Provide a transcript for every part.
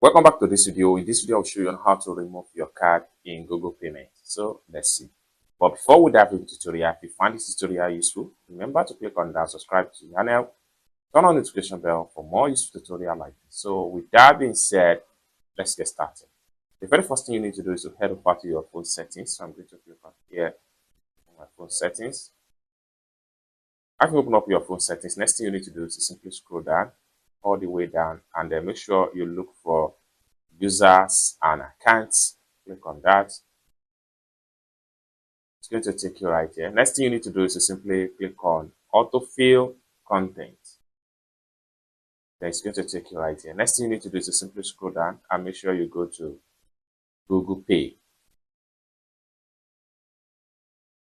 Welcome back to this video. In this video, I'll show you on how to remove your card in Google Payment. So let's see. But before we dive into the tutorial, if you find this tutorial useful, remember to click on that subscribe to the channel, turn on the notification bell for more useful tutorial like this. So with that being said, let's get started. The very first thing you need to do is to head over to your phone settings. So I'm going to click on here on my phone settings. After you open up your phone settings, next thing you need to do is to simply scroll down all the way down and then make sure you look for users and accounts. Click on that. It's going to take you right here. Next thing you need to do is to simply click on autofill content. Then it's going to take you right here. Next thing you need to do is to simply scroll down and make sure you go to Google Pay.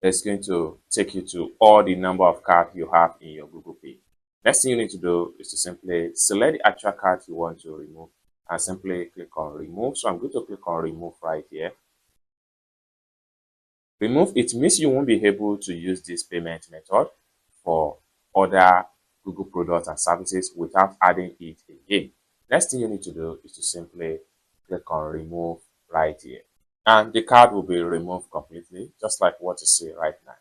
It's going to take you to all the number of cards you have in your Google Pay. Next thing you need to do is to simply select the actual card you want to remove and simply click on remove. So I'm going to click on remove right here. Remove, it means you won't be able to use this payment method for other Google products and services without adding it again. Next thing you need to do is to simply click on remove right here. And the card will be removed completely, just like what you see right now.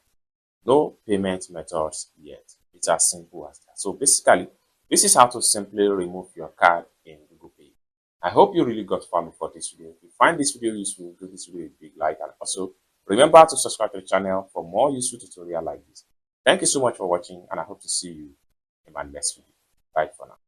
No payment methods yet. It's as simple as that. So basically, this is how to simply remove your card in Google Pay. I hope you really got value for this video. If you find this video useful, give this video a big like, and also remember to subscribe to the channel for more useful tutorials like this. Thank you so much for watching, and I hope to see you in my next video. Bye for now.